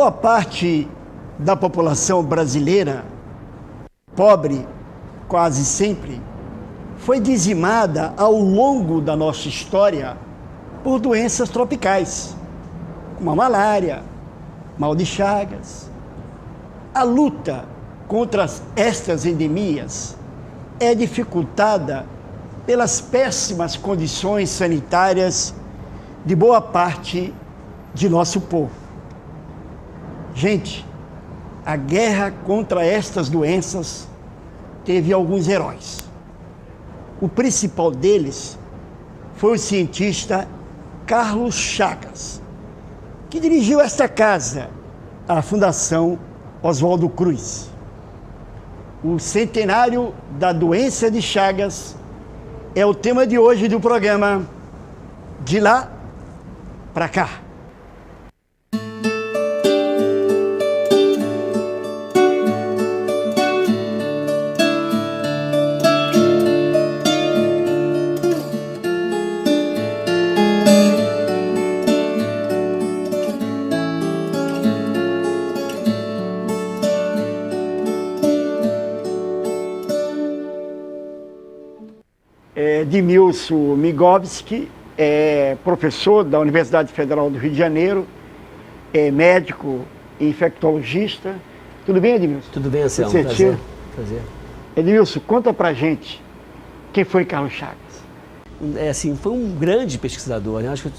Boa parte da população brasileira, pobre quase sempre, foi dizimada ao longo da nossa história por doenças tropicais, como a malária, mal de Chagas. A luta contra estas endemias é dificultada pelas péssimas condições sanitárias de boa parte de nosso povo. Gente, a guerra contra estas doenças teve alguns heróis. O principal deles foi o cientista Carlos Chagas, que dirigiu esta casa, a Fundação Oswaldo Cruz. O centenário da doença de Chagas é o tema de hoje do programa De Lá Pra Cá. Edmilson Migovski é professor da Universidade Federal do Rio de Janeiro, é médico e infectologista. Tudo bem, Edmilson? Tudo bem, Anselmo. Prazer. Edmilson, conta pra gente quem foi Carlos Chagas. Foi um grande pesquisador, né? Acho que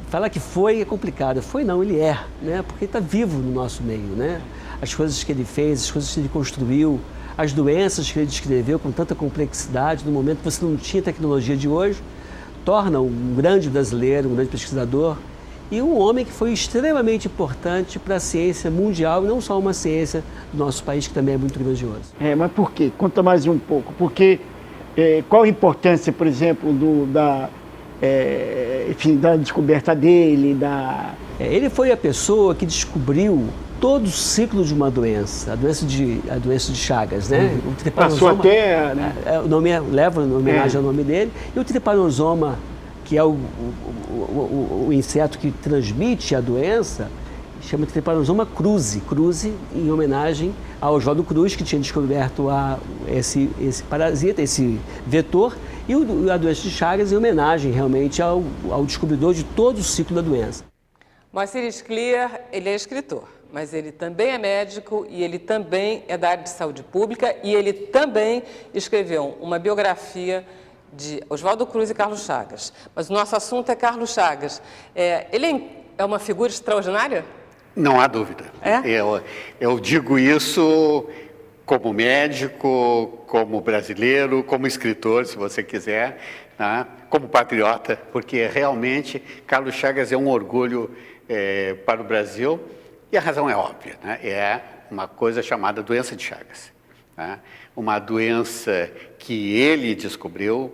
falar que foi é complicado. Foi não, ele é, né? Porque ele está vivo no nosso meio, né? As coisas que ele fez, as coisas que ele construiu, as doenças que ele descreveu com tanta complexidade, no momento que você não tinha tecnologia de hoje, torna um grande brasileiro, um grande pesquisador e um homem que foi extremamente importante para a ciência mundial e não só uma ciência do nosso país, que também é muito grandioso. Mas por quê? Conta mais um pouco. Porque qual a importância, por exemplo, da descoberta dele? Ele foi a pessoa que descobriu todo o ciclo de uma doença, a doença de Chagas, né? O Passou até... Né? O nome leva em homenagem ao nome dele. E o tripanossoma, que é o inseto que transmite a doença, chama de Trypanosoma cruzi em homenagem ao Oswaldo Cruz, que tinha descoberto esse parasita, esse vetor, e a doença de Chagas em homenagem realmente ao descobridor de todo o ciclo da doença. Moacir Scliar, ele é escritor, mas ele também é médico e ele também é da área de saúde pública e ele também escreveu uma biografia de Oswaldo Cruz e Carlos Chagas. Mas o nosso assunto é Carlos Chagas. Ele é uma figura extraordinária? Não há dúvida. Eu digo isso como médico, como brasileiro, como escritor, se você quiser, né? Como patriota, porque realmente Carlos Chagas é um orgulho para o Brasil. E a razão é óbvia, né? É uma coisa chamada doença de Chagas, né? Uma doença que ele descobriu,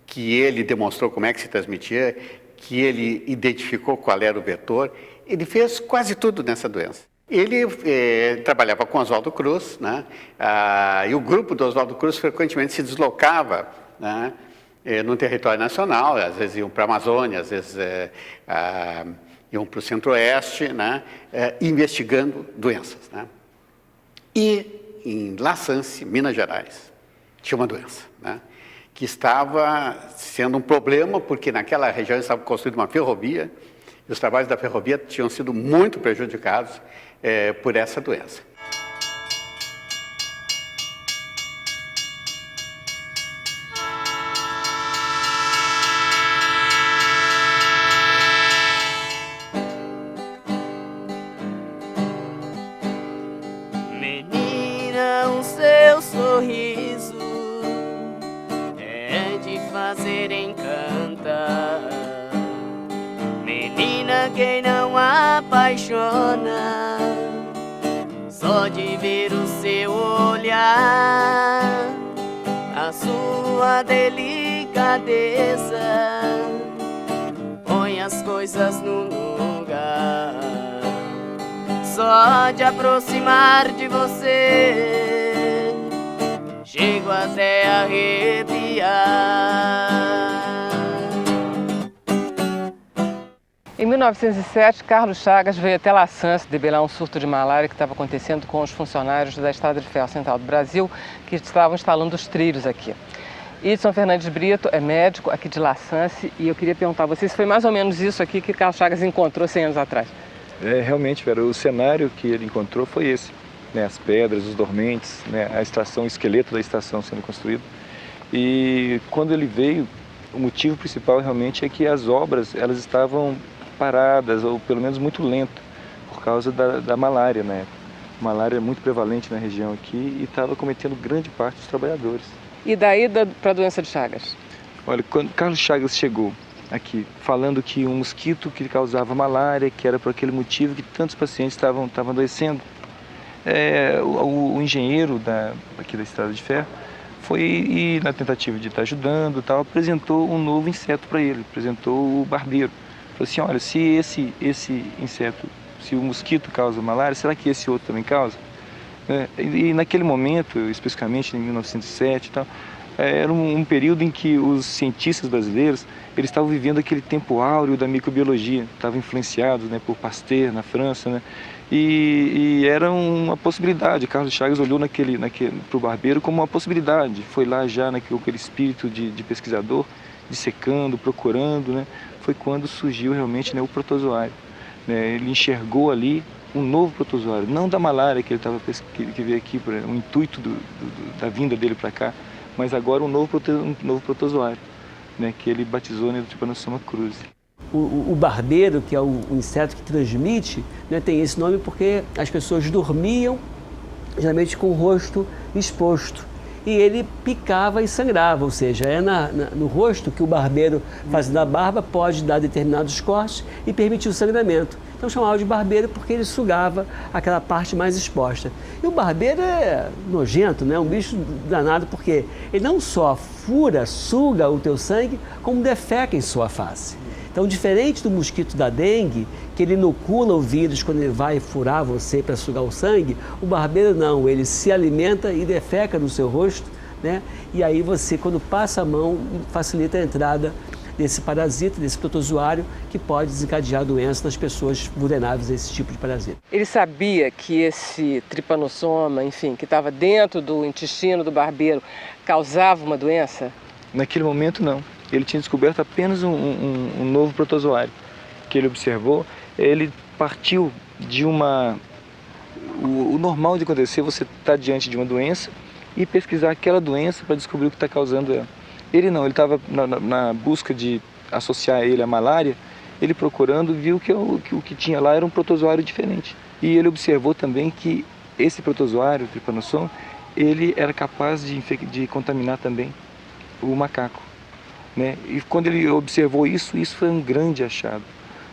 que ele demonstrou como é que se transmitia, que ele identificou qual era o vetor. Ele fez quase tudo nessa doença. Ele trabalhava com Oswaldo Cruz, né? E o grupo do Oswaldo Cruz frequentemente se deslocava, né? No território nacional, às vezes iam para a Amazônia, às vezes iam para o Centro-Oeste, né? Investigando doenças, né? E em La Sance, Minas Gerais, tinha uma doença, né? Que estava sendo um problema, porque naquela região estava construída uma ferrovia, e os trabalhos da ferrovia tinham sido muito prejudicados por essa doença. Menina, o seu sorriso é de fazer encantar. Menina, quem não apaixona só de ver o seu olhar, a sua delicadeza põe as coisas no lugar. Só de aproximar de você chego até a arrepiar. Em 1907, Carlos Chagas veio até La Sanse debelar um surto de malária que estava acontecendo com os funcionários da Estrada de Ferro Central do Brasil, que estavam instalando os trilhos aqui. Edson Fernandes Brito é médico aqui de La Sanse e eu queria perguntar a você se foi mais ou menos isso aqui que Carlos Chagas encontrou 100 anos atrás. Realmente, Vera, o cenário que ele encontrou foi esse, né? As pedras, os dormentes, né? A estação, o esqueleto da estação sendo construído. E quando ele veio, o motivo principal realmente é que as obras elas estavam paradas, ou pelo menos muito lento, por causa da malária na época. Malária é muito prevalente na região aqui e estava cometendo grande parte dos trabalhadores. E daí para a doença de Chagas? Olha, quando Carlos Chagas chegou aqui, falando que um mosquito que causava malária, que era por aquele motivo que tantos pacientes estavam adoecendo, o engenheiro aqui da Estrada de Ferro foi, e na tentativa de estar ajudando, apresentou um novo inseto para ele, apresentou o barbeiro. Falou assim, olha, se esse inseto, se o mosquito causa malária, será que esse outro também causa? E naquele momento, especificamente em 1907, era um período em que os cientistas brasileiros eles estavam vivendo aquele tempo áureo da microbiologia, estavam influenciados, né, por Pasteur na França, né, e era uma possibilidade. Carlos Chagas olhou para o barbeiro como uma possibilidade, foi lá já com aquele espírito de pesquisador, dissecando, procurando, né, foi quando surgiu realmente, né, o protozoário. Né, ele enxergou ali um novo protozoário, não da malária que ele que veio aqui, o intuito da vinda dele para cá, mas agora um novo protozoário, né, que ele batizou, né, do Trypanosoma cruzi. O barbeiro, que é o inseto que transmite, né, tem esse nome porque as pessoas dormiam, geralmente com o rosto exposto. E ele picava e sangrava, ou seja, é no rosto que o barbeiro, fazendo a barba, pode dar determinados cortes e permitir o sangramento. Então chamava de barbeiro porque ele sugava aquela parte mais exposta. E o barbeiro é nojento, né? Um bicho danado porque ele não só suga o teu sangue, como defeca em sua face. Então, diferente do mosquito da dengue, que ele inocula o vírus quando ele vai furar você para sugar o sangue, o barbeiro não, ele se alimenta e defeca no seu rosto, né? E aí você, quando passa a mão, facilita a entrada desse parasita, desse protozoário, que pode desencadear doença nas pessoas vulneráveis a esse tipo de parasita. Ele sabia que esse tripanossoma, enfim, que estava dentro do intestino do barbeiro, causava uma doença? Naquele momento, não. Ele tinha descoberto apenas um novo protozoário que ele observou. Ele partiu de o normal de acontecer, você está diante de uma doença e pesquisar aquela doença para descobrir o que está causando ela. Ele não, ele estava na busca de associar ele à malária, ele procurando, viu que o que tinha lá era um protozoário diferente. E ele observou também que esse protozoário, o Trypanosoma, ele era capaz de contaminar também o macaco. Né? E quando ele observou isso foi um grande achado.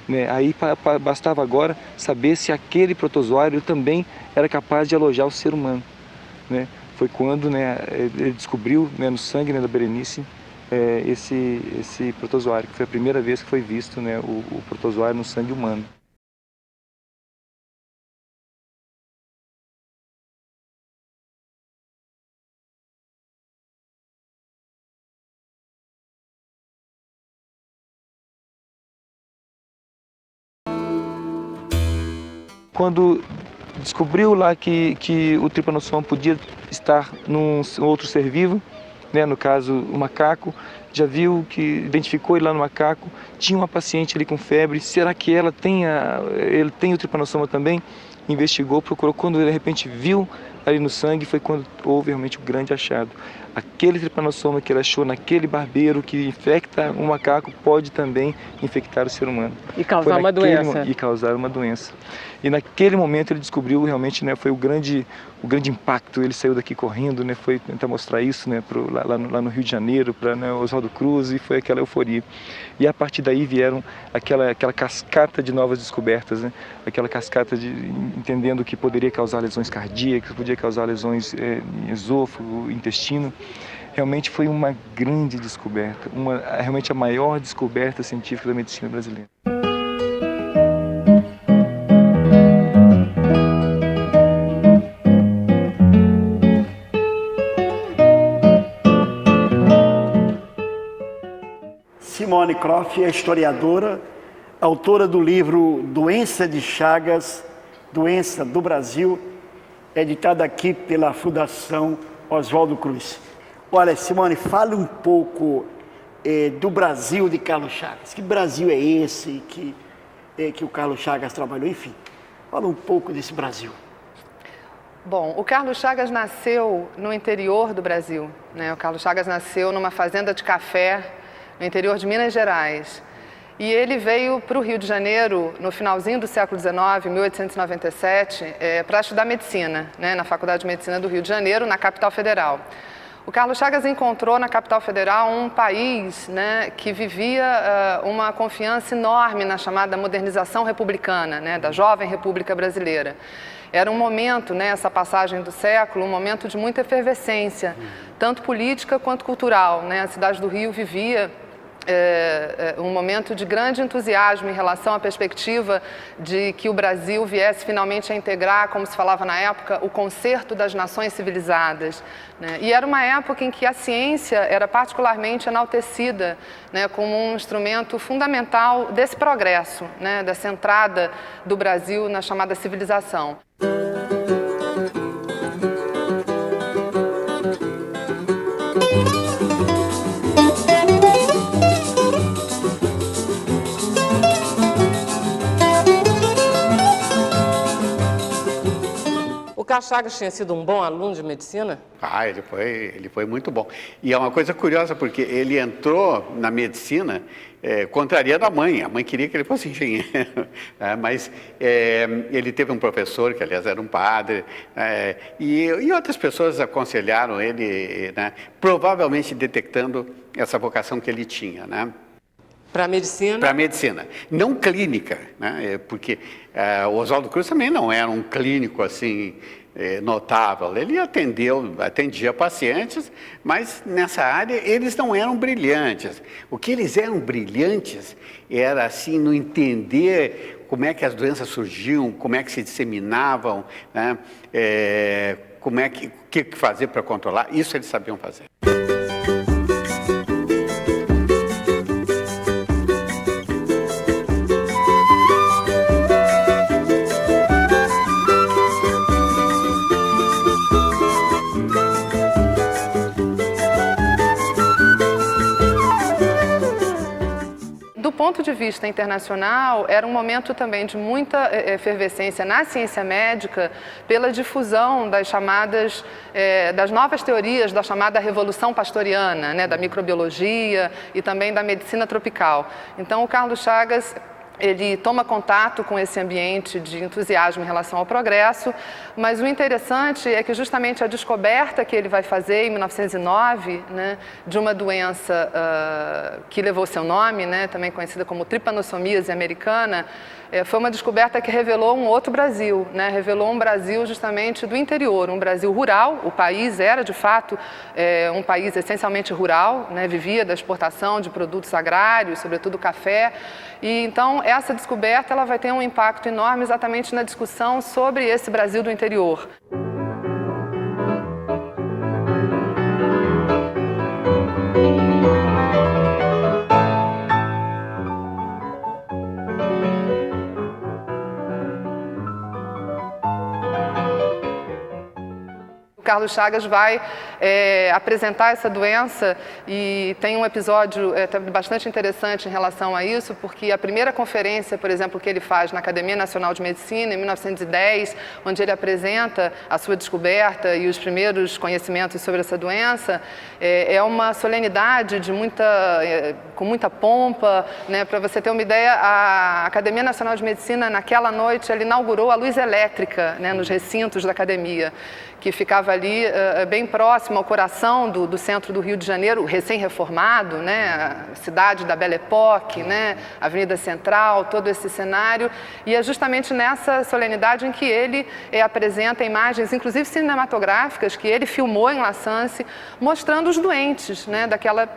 Né? Aí bastava agora saber se aquele protozoário também era capaz de alojar o ser humano. Né? Foi quando, né, ele descobriu, né, no sangue, né, da Berenice esse protozoário, que foi a primeira vez que foi visto, né, o protozoário no sangue humano. Quando descobriu lá que o Trypanosoma podia estar num outro ser vivo, né, no caso o macaco, já viu que identificou ele lá no macaco, tinha uma paciente ali com febre, será que ele tem o Trypanosoma também? Investigou, procurou, quando de repente viu ali no sangue, foi quando houve realmente o grande achado. Aquele Trypanosoma que ele achou naquele barbeiro que infecta um macaco pode também infectar o ser humano. E causar uma doença. E causar uma doença. E naquele momento ele descobriu realmente, né, foi o grande impacto. Ele saiu daqui correndo, né, foi tentar mostrar isso, né, lá no Rio de Janeiro, para, né, Oswaldo Cruz, e foi aquela euforia. E a partir daí vieram aquela cascata de novas descobertas, né, aquela cascata entendendo que poderia causar lesões cardíacas, podia causar lesões em esôfago, intestino. Realmente foi uma grande descoberta, realmente a maior descoberta científica da medicina brasileira. Simone Croft é historiadora, autora do livro Doença de Chagas, Doença do Brasil, editada aqui pela Fundação Oswaldo Cruz. Olha, Simone, fala um pouco do Brasil de Carlos Chagas. Que Brasil é esse que o Carlos Chagas trabalhou? Enfim, fala um pouco desse Brasil. Bom, o Carlos Chagas nasceu no interior do Brasil, né? O Carlos Chagas nasceu numa fazenda de café no interior de Minas Gerais. E ele veio para o Rio de Janeiro no finalzinho do século XIX, 1897, para estudar medicina, né? Na Faculdade de Medicina do Rio de Janeiro, na capital federal. O Carlos Chagas encontrou na capital federal um país, né, que vivia uma confiança enorme na chamada modernização republicana, né, da jovem República Brasileira. Era um momento, né, essa passagem do século, um momento de muita efervescência, tanto política quanto cultural, né? A cidade do Rio vivia um momento de grande entusiasmo em relação à perspectiva de que o Brasil viesse finalmente a integrar, como se falava na época, o concerto das nações civilizadas, né? E era uma época em que a ciência era particularmente enaltecida, né, como um instrumento fundamental desse progresso, né, dessa entrada do Brasil na chamada civilização. O Carlos Chagas tinha sido um bom aluno de medicina? Ele foi muito bom. E é uma coisa curiosa, porque ele entrou na medicina contrariando a mãe. A mãe queria que ele fosse engenheiro, mas ele teve um professor, que aliás era um padre, e outras pessoas aconselharam ele, né, provavelmente detectando essa vocação que ele tinha, né? Para a medicina? Para a medicina. Não clínica, né? Porque o Oswaldo Cruz também não era um clínico assim notável. Ele atendia pacientes, mas nessa área eles não eram brilhantes. O que eles eram brilhantes era assim no entender como é que as doenças surgiam, como é que se disseminavam, né? O que fazer para controlar. Isso eles sabiam fazer. Do ponto de vista internacional, era um momento também de muita efervescência na ciência médica pela difusão das novas teorias da chamada Revolução Pastoriana, né, da microbiologia e também da medicina tropical. Então, o Carlos Chagas, ele toma contato com esse ambiente de entusiasmo em relação ao progresso, mas o interessante é que justamente a descoberta que ele vai fazer em 1909, né, de uma doença que levou seu nome, né, também conhecida como tripanossomíase americana, foi uma descoberta que revelou um outro Brasil, né, revelou um Brasil justamente do interior, um Brasil rural. O país era, de fato, um país essencialmente rural, né, vivia da exportação de produtos agrários, sobretudo café, e então essa descoberta ela vai ter um impacto enorme exatamente na discussão sobre esse Brasil do interior. Carlos Chagas vai apresentar essa doença e tem um episódio bastante interessante em relação a isso, porque a primeira conferência, por exemplo, que ele faz na Academia Nacional de Medicina, em 1910, onde ele apresenta a sua descoberta e os primeiros conhecimentos sobre essa doença, é uma solenidade com muita pompa, né? Para você ter uma ideia, a Academia Nacional de Medicina, naquela noite, ela inaugurou a luz elétrica, né, nos recintos da academia, que ficava ali bem próximo ao coração do centro do Rio de Janeiro, recém-reformado, né, a cidade da Belle Époque, né, Avenida Central, todo esse cenário. E é justamente nessa solenidade em que ele apresenta imagens, inclusive cinematográficas, que ele filmou em La Sance, mostrando os doentes, né, daquela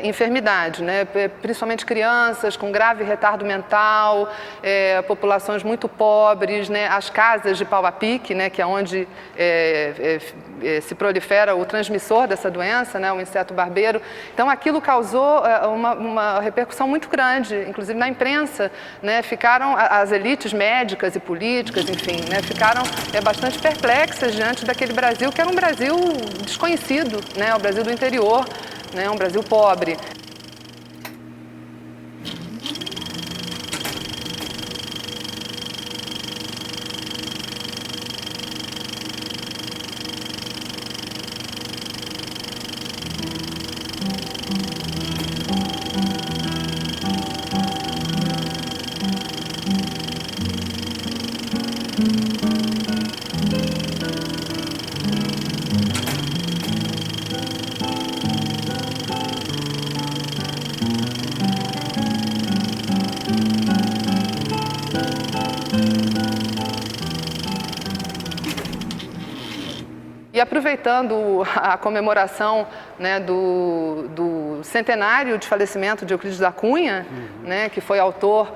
enfermidade, né? Principalmente crianças com grave retardo mental, populações muito pobres, né? As casas de pau a pique, né? Que é onde se prolifera o transmissor dessa doença, né? O inseto barbeiro. Então aquilo causou uma repercussão muito grande, inclusive na imprensa, né? Ficaram as elites médicas e políticas, enfim, né? Ficaram bastante perplexas diante daquele Brasil que era um Brasil desconhecido, né? O Brasil do interior, né, um Brasil pobre. E aproveitando a comemoração, né, do centenário de falecimento de Euclides da Cunha, né, que foi autor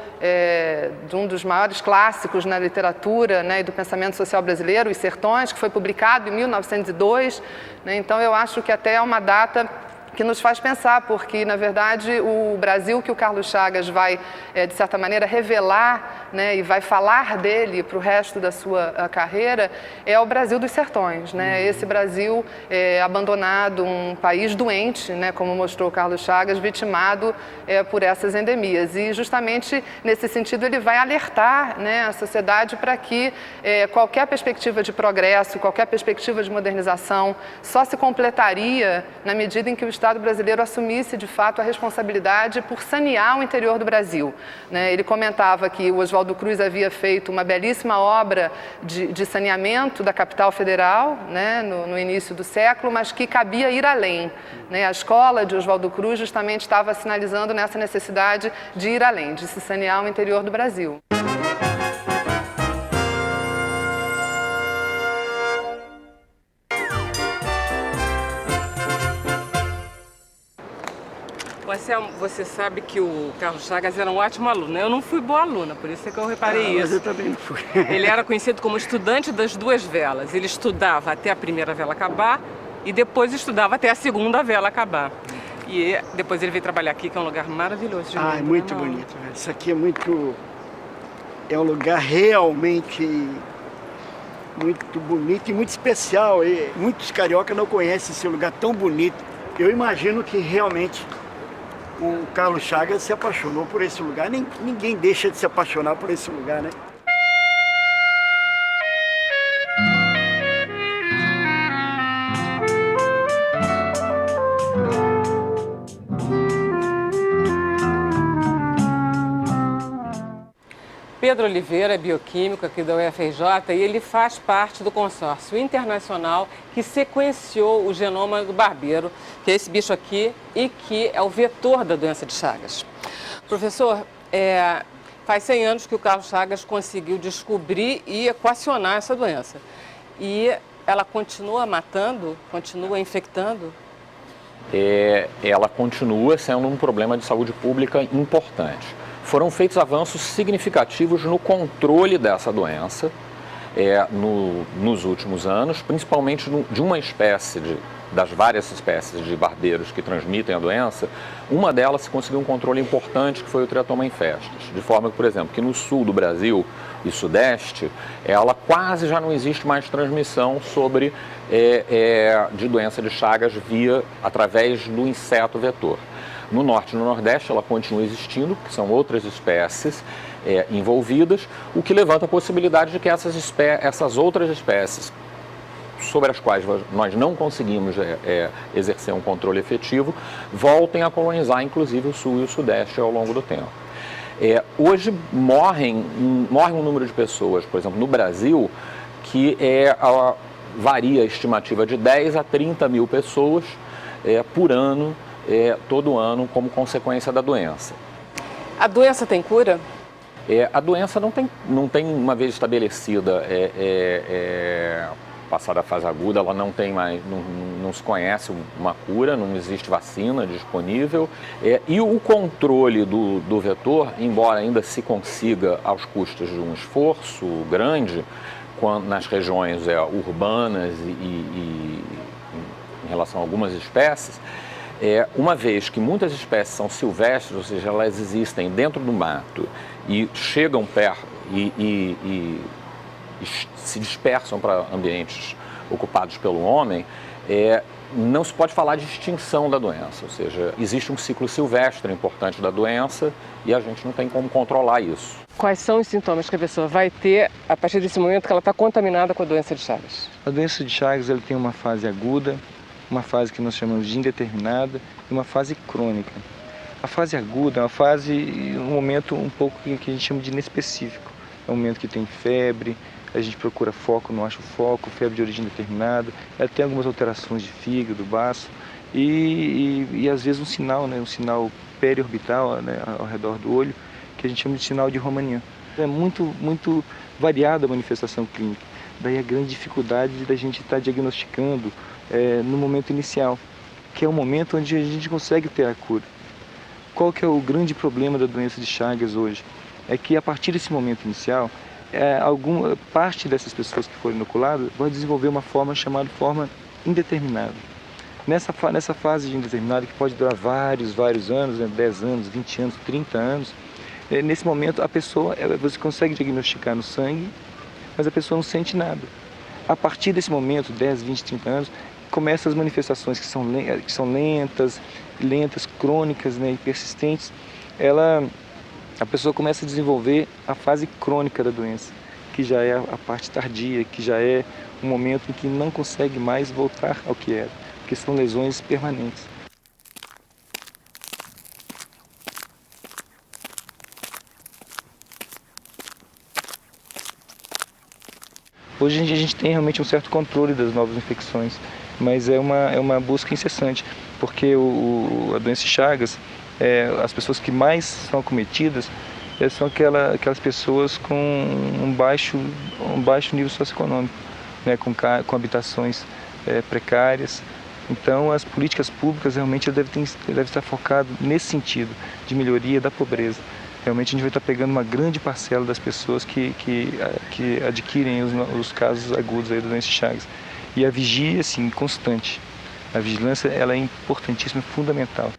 de um dos maiores clássicos na literatura, né, e do pensamento social brasileiro, Os Sertões, que foi publicado em 1902. Né, então eu acho que até é uma data que nos faz pensar, porque, na verdade, o Brasil que o Carlos Chagas vai, de certa maneira, revelar, né, e vai falar dele para o resto da sua carreira, é o Brasil dos sertões, né? Esse Brasil abandonado, um país doente, né, como mostrou o Carlos Chagas, vitimado por essas endemias. E, justamente, nesse sentido, ele vai alertar, né, a sociedade para que qualquer perspectiva de progresso, qualquer perspectiva de modernização só se completaria na medida em que o Estado brasileiro assumisse, de fato, a responsabilidade por sanear o interior do Brasil. Né? Ele comentava que o Oswaldo Cruz havia feito uma belíssima obra de saneamento da capital federal, né, no início do século, mas que cabia ir além. Né? A escola de Oswaldo Cruz justamente estava sinalizando nessa necessidade de ir além, de se sanear o interior do Brasil. Marcelo, você sabe que o Carlos Chagas era um ótimo aluno, né? Eu não fui boa aluna, por isso é que eu reparei isso. Mas eu também não fui. Ele era conhecido como estudante das duas velas. Ele estudava até a primeira vela acabar e depois estudava até a segunda vela acabar. E depois ele veio trabalhar aqui, que é um lugar maravilhoso. De é muito bonito. Isso aqui é muito... É um lugar realmente muito bonito e muito especial. E muitos cariocas não conhecem esse lugar tão bonito. Eu imagino que realmente o Carlos Chagas se apaixonou por esse lugar. Ninguém deixa de se apaixonar por esse lugar, né? Pedro Oliveira é bioquímico aqui da UFRJ e ele faz parte do consórcio internacional que sequenciou o genoma do barbeiro, que é esse bicho aqui e que é o vetor da doença de Chagas. Professor, faz 100 anos que o Carlos Chagas conseguiu descobrir e equacionar essa doença. E ela continua matando, continua infectando? Ela continua sendo um problema de saúde pública importante. Foram feitos avanços significativos no controle dessa doença nos últimos anos, principalmente de uma espécie, das várias espécies de barbeiros que transmitem a doença. Uma delas se conseguiu um controle importante, que foi o triatoma infestis. De forma que, por exemplo, que no sul do Brasil e sudeste, ela quase já não existe mais transmissão de doença de Chagas através do inseto vetor. No norte e no nordeste ela continua existindo, que são outras espécies envolvidas, o que levanta a possibilidade de que essas outras espécies, sobre as quais nós não conseguimos exercer um controle efetivo, voltem a colonizar, inclusive, o sul e o sudeste ao longo do tempo. Hoje morre um número de pessoas, por exemplo, no Brasil, que varia a estimativa de 10 a 30 mil pessoas por ano, todo ano, como consequência da doença. A doença tem cura? A doença não tem uma vez estabelecida Passada a fase aguda, ela não tem mais, não se conhece uma cura, não existe vacina disponível. E o controle do vetor, embora ainda se consiga aos custos de um esforço grande, nas regiões urbanas e em relação a algumas espécies, uma vez que muitas espécies são silvestres, ou seja, elas existem dentro do mato e chegam perto e se dispersam para ambientes ocupados pelo homem, não se pode falar de extinção da doença, ou seja, existe um ciclo silvestre importante da doença e a gente não tem como controlar isso. Quais são os sintomas que a pessoa vai ter a partir desse momento que ela está contaminada com a doença de Chagas? A doença de Chagas ela tem uma fase aguda, uma fase que nós chamamos de indeterminada e uma fase crônica. A fase aguda é uma fase, um momento um pouco que a gente chama de inespecífico. É um momento que tem febre, a gente procura foco, não acha o foco, febre de origem determinada, ela tem algumas alterações de fígado, baço e às vezes um sinal periorbital, né, ao redor do olho, que a gente chama de sinal de Romanin. É muito variada a manifestação clínica, daí a grande dificuldade da gente estar diagnosticando no momento inicial, que é o momento onde a gente consegue ter a cura. Qual que é o grande problema da doença de Chagas hoje? É que a partir desse momento inicial, alguma parte dessas pessoas que foram inoculadas vai desenvolver uma forma chamada forma indeterminada. Nessa fase de indeterminada, que pode durar vários anos, né, 10 anos, 20 anos, 30 anos, nesse momento a pessoa, você consegue diagnosticar no sangue, mas a pessoa não sente nada. A partir desse momento, 10, 20, 30 anos, começam as manifestações que são lentas, crônicas, né, e persistentes. A pessoa começa a desenvolver a fase crônica da doença, que já é a parte tardia, que já é um momento em que não consegue mais voltar ao que era, porque são lesões permanentes. Hoje a gente tem realmente um certo controle das novas infecções, mas é uma busca incessante, porque a doença de Chagas, as pessoas que mais são acometidas são aquelas pessoas com um baixo nível socioeconômico, né, com habitações precárias. Então, as políticas públicas realmente devem estar focadas nesse sentido, de melhoria da pobreza. Realmente a gente vai estar pegando uma grande parcela das pessoas que adquirem os casos agudos aí da doença de Chagas. E a vigia, assim, constante. A vigilância ela é importantíssima, fundamental.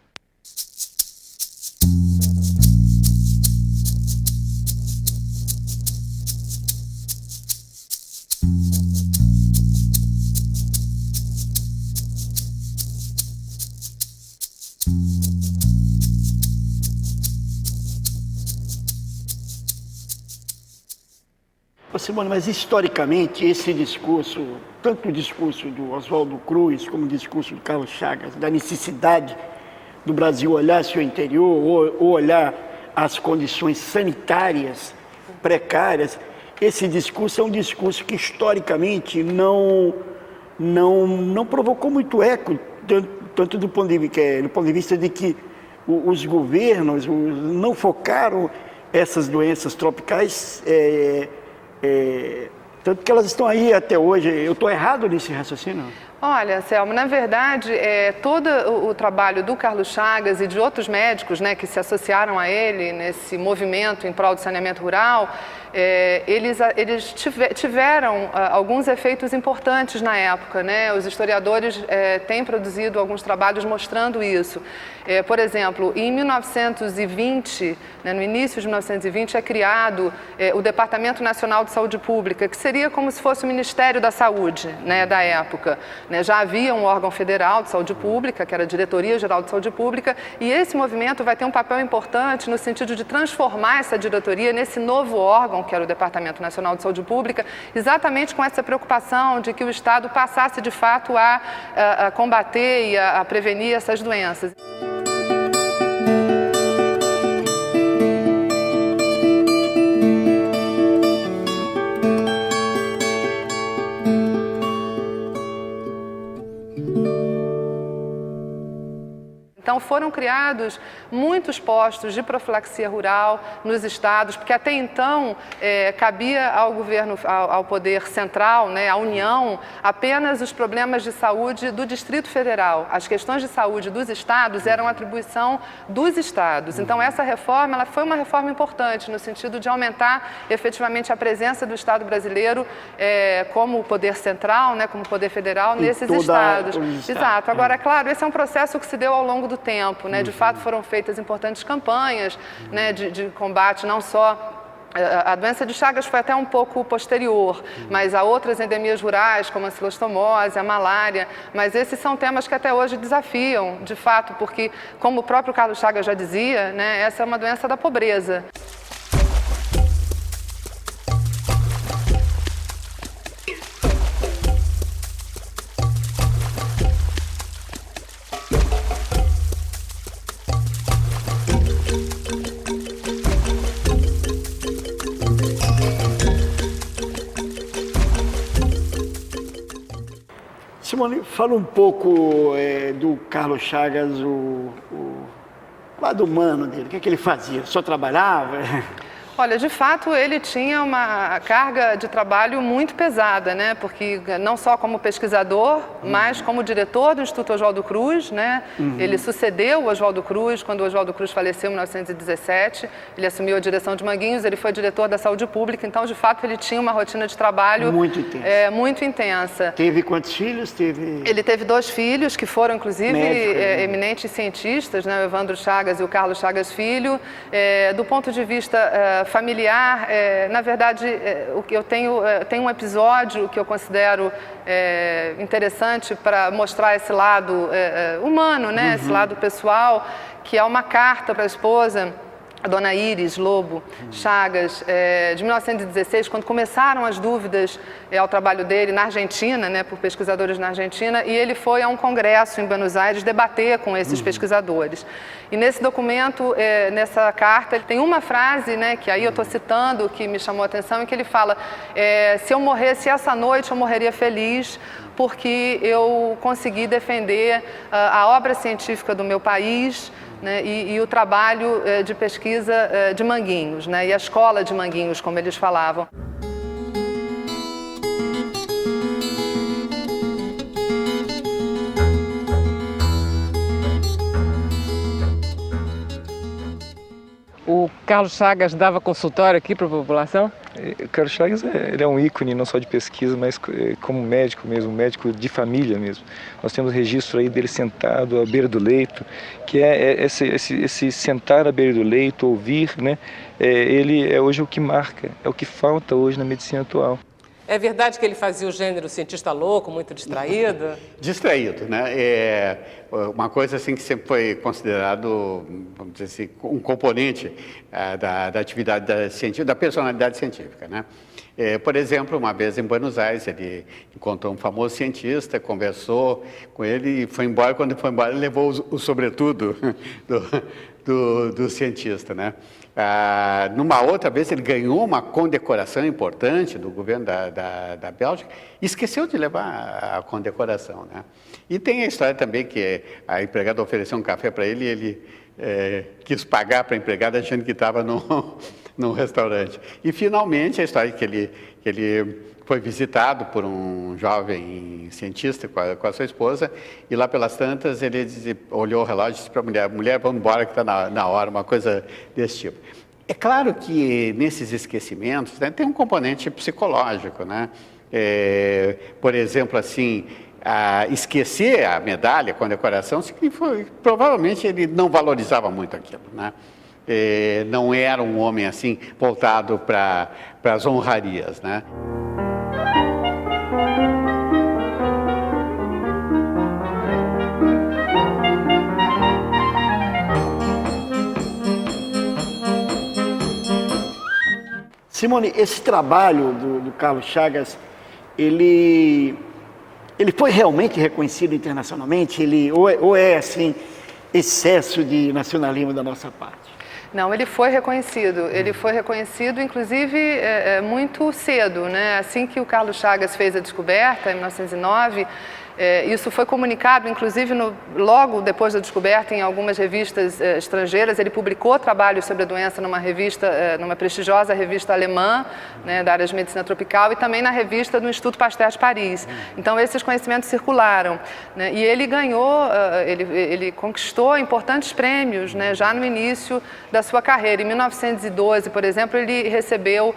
Simone, mas historicamente esse discurso, tanto o discurso do Oswaldo Cruz como o discurso do Carlos Chagas, da necessidade do Brasil olhar seu interior ou olhar as condições sanitárias precárias, esse discurso é um discurso que historicamente não provocou muito eco, tanto do ponto de vista de que os governos não focaram essas doenças tropicais, tanto que elas estão aí até hoje. Eu estou errado nesse raciocínio? Olha, Selma, na verdade, todo o trabalho do Carlos Chagas e de outros médicos, né, que se associaram a ele nesse movimento em prol do saneamento rural, eles tiveram alguns efeitos importantes na época, né? Os historiadores têm produzido alguns trabalhos mostrando isso. Por exemplo, em 1920, né, no início de 1920, é criado o Departamento Nacional de Saúde Pública, que seria como se fosse o Ministério da Saúde, né, da época. Já havia um órgão federal de saúde pública, que era a Diretoria Geral de Saúde Pública, e esse movimento vai ter um papel importante no sentido de transformar essa diretoria nesse novo órgão, que era o Departamento Nacional de Saúde Pública, exatamente com essa preocupação de que o Estado passasse de fato a combater e a prevenir essas doenças. Então foram criados muitos postos de profilaxia rural nos estados, porque até então cabia ao governo, ao poder central, né, à União, apenas os problemas de saúde do Distrito Federal. As questões de saúde dos estados eram atribuição dos estados. Então, essa reforma ela foi uma reforma importante no sentido de aumentar efetivamente a presença do Estado brasileiro como poder central, né, como poder federal nesses estados. Exato. Agora, claro, esse é um processo que se deu ao longo do tempo, né? De fato, foram feitas importantes campanhas, né, de combate não só. A doença de Chagas foi até um pouco posterior, mas há outras endemias rurais, como a cilostomose, a malária, mas esses são temas que até hoje desafiam, de fato, porque, como o próprio Carlos Chagas já dizia, né, essa é uma doença da pobreza. Simone, fala um pouco do Carlos Chagas, o lado humano dele. O que é que ele fazia? Só trabalhava? Olha, de fato, ele tinha uma carga de trabalho muito pesada, né? Porque não só como pesquisador, mas como diretor do Instituto Oswaldo Cruz, né? Ele sucedeu o Oswaldo Cruz quando o Oswaldo Cruz faleceu em 1917. Ele assumiu a direção de Manguinhos, ele foi diretor da Saúde Pública, então, de fato, ele tinha uma rotina de trabalho muito intensa. Muito intensa. Teve quantos filhos? Ele teve 2 filhos que foram, inclusive, eminentes cientistas, né? O Evandro Chagas e o Carlos Chagas Filho. Do ponto de vista familiar, na verdade, eu tenho um episódio que eu considero interessante para mostrar esse lado humano, né? Esse lado pessoal, que é uma carta para a esposa, a dona Iris Lobo Chagas, de 1916, quando começaram as dúvidas ao trabalho dele na Argentina, né, por pesquisadores na Argentina, e ele foi a um congresso em Buenos Aires debater com esses pesquisadores. E nesse documento, nessa carta, ele tem uma frase, né, que aí eu estou citando, que me chamou a atenção, em que ele fala, se eu morresse essa noite, eu morreria feliz, porque eu consegui defender a obra científica do meu país, né, e o trabalho de pesquisa de Manguinhos, né, e a escola de Manguinhos, como eles falavam. O Carlos Chagas dava consultório aqui para a população? O Carlos Chagas ele é um ícone não só de pesquisa, mas como médico mesmo, médico de família mesmo. Nós temos registro aí dele sentado à beira do leito, que é esse sentar à beira do leito, ouvir, né? Ele é hoje o que marca, é o que falta hoje na medicina atual. É verdade que ele fazia o gênero cientista louco, muito distraído? Distraído, né? Uma coisa assim que sempre foi considerado, vamos dizer assim, um componente da atividade científica, da personalidade científica, né? Por exemplo, uma vez em Buenos Aires, ele encontrou um famoso cientista, conversou com ele e foi embora. Quando foi embora, ele levou o sobretudo do cientista, né? Numa outra vez, ele ganhou uma condecoração importante do governo da Bélgica e esqueceu de levar a condecoração, né? E tem a história também que a empregada ofereceu um café para ele e ele quis pagar para a empregada achando que estava num restaurante. E, finalmente, a história que ele foi visitado por um jovem cientista com a sua esposa, e lá pelas tantas ele olhou o relógio e disse para a mulher, vamos embora que está na hora, uma coisa desse tipo. É claro que nesses esquecimentos, né, tem um componente psicológico, né? Por exemplo, assim, esquecer a medalha, a condecoração, provavelmente ele não valorizava muito aquilo, né? Não era um homem assim voltado para as honrarias, né? Simone, esse trabalho do Carlos Chagas, ele foi realmente reconhecido internacionalmente? Ou é assim, excesso de nacionalismo da nossa parte? Não, ele foi reconhecido. Ele foi reconhecido, inclusive, muito cedo, né? Assim que o Carlos Chagas fez a descoberta, em 1909, Isso foi comunicado, inclusive, logo depois da descoberta, em algumas revistas estrangeiras. Ele publicou trabalhos sobre a doença numa revista, numa prestigiosa revista alemã, né, da área de medicina tropical, e também na revista do Instituto Pasteur de Paris. Então, esses conhecimentos circularam, né, e ele ganhou, ele conquistou importantes prêmios, né, já no início da sua carreira. Em 1912, por exemplo, ele recebeu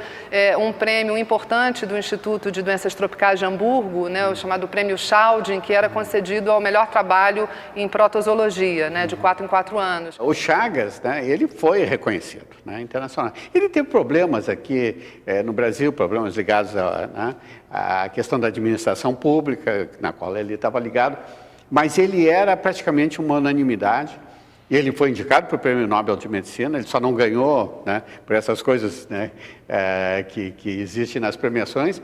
um prêmio importante do Instituto de Doenças Tropicais de Hamburgo, né, o chamado Prêmio Schaldin, que era concedido ao melhor trabalho em protozoologia, né, de 4 em 4 anos. O Chagas, né, ele foi reconhecido, né, internacional. Ele teve problemas aqui no Brasil, problemas ligados à questão da administração pública, na qual ele estava ligado, mas ele era praticamente uma unanimidade. Ele foi indicado para o Prêmio Nobel de Medicina, ele só não ganhou, né, por essas coisas, né, que existem nas premiações,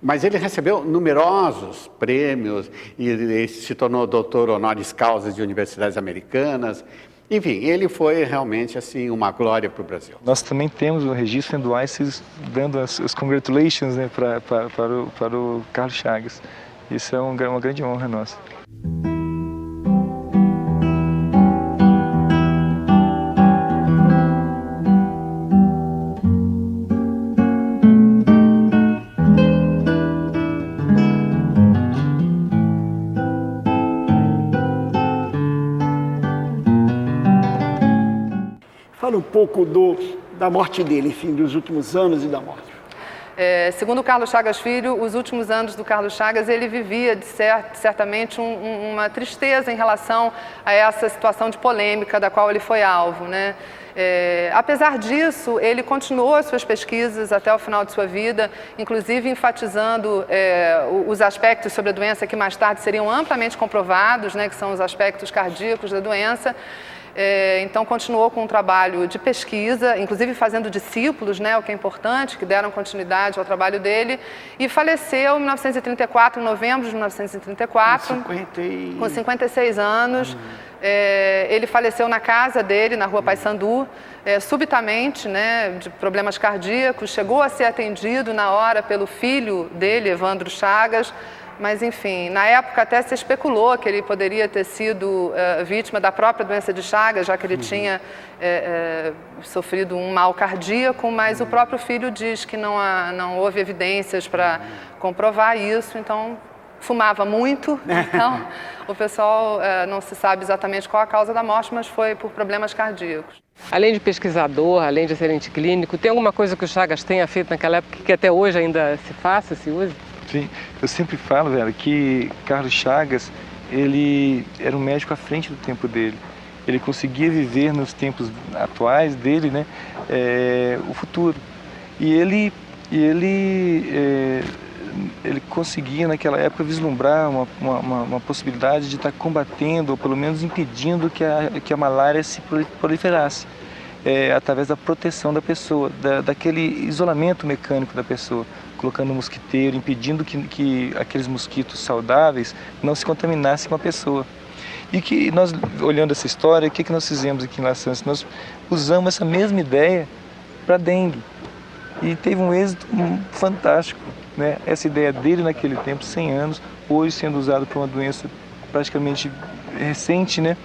mas ele recebeu numerosos prêmios e ele se tornou doutor honoris causa de universidades americanas. Enfim, ele foi realmente assim uma glória para o Brasil. Nós também temos o registro do ICES dando as congratulations, né, para o Carlos Chagas. Isso é uma grande honra nossa. Fala um pouco da morte dele, enfim, dos últimos anos e da morte. Segundo o Carlos Chagas Filho, os últimos anos do Carlos Chagas, ele vivia, certamente, uma tristeza em relação a essa situação de polêmica da qual ele foi alvo, né? Apesar disso, ele continuou as suas pesquisas até o final de sua vida, inclusive enfatizando os aspectos sobre a doença que mais tarde seriam amplamente comprovados, né, que são os aspectos cardíacos da doença. Então, continuou com um trabalho de pesquisa, inclusive fazendo discípulos, né, o que é importante, que deram continuidade ao trabalho dele, e faleceu em 1934, em novembro de 1934, com 56 anos. Ele faleceu na casa dele, na rua Paissandu, subitamente, né, de problemas cardíacos. Chegou a ser atendido na hora pelo filho dele, Evandro Chagas, mas, enfim, na época até se especulou que ele poderia ter sido vítima da própria doença de Chagas, já que ele tinha sofrido um mal cardíaco, mas o próprio filho diz que não houve evidências para comprovar isso, então fumava muito, então o pessoal não se sabe exatamente qual a causa da morte, mas foi por problemas cardíacos. Além de pesquisador, além de excelente clínico, tem alguma coisa que o Chagas tenha feito naquela época que até hoje ainda se faça, se use? Sim, eu sempre falo, velho, que Carlos Chagas, ele era um médico à frente do tempo dele. Ele conseguia viver nos tempos atuais dele, né, o futuro. E ele conseguia, naquela época, vislumbrar uma possibilidade de estar combatendo, ou pelo menos impedindo que a malária se proliferasse, através da proteção da pessoa, daquele isolamento mecânico da pessoa, colocando um mosquiteiro, impedindo que aqueles mosquitos saudáveis não se contaminassem com a pessoa. E que nós, olhando essa história, o que nós fizemos aqui em La Sance? Nós usamos essa mesma ideia para a dengue. E teve um êxito fantástico, né? Essa ideia dele naquele tempo, 100 anos, hoje sendo usado para uma doença praticamente recente, né?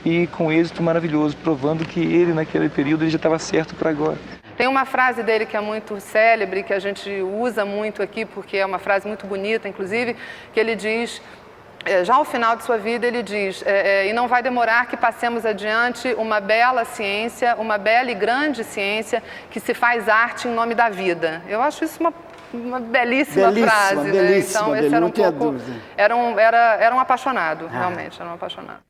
E com êxito maravilhoso, provando que ele naquele período ele já estava certo para agora. Tem uma frase dele que é muito célebre, que a gente usa muito aqui, porque é uma frase muito bonita, inclusive, que ele diz, já ao final de sua vida, ele diz, e não vai demorar que passemos adiante uma bela ciência, uma bela e grande ciência, que se faz arte em nome da vida. Eu acho isso uma belíssima frase, né? Então, esse era um pouco... Era um apaixonado, realmente, era um apaixonado.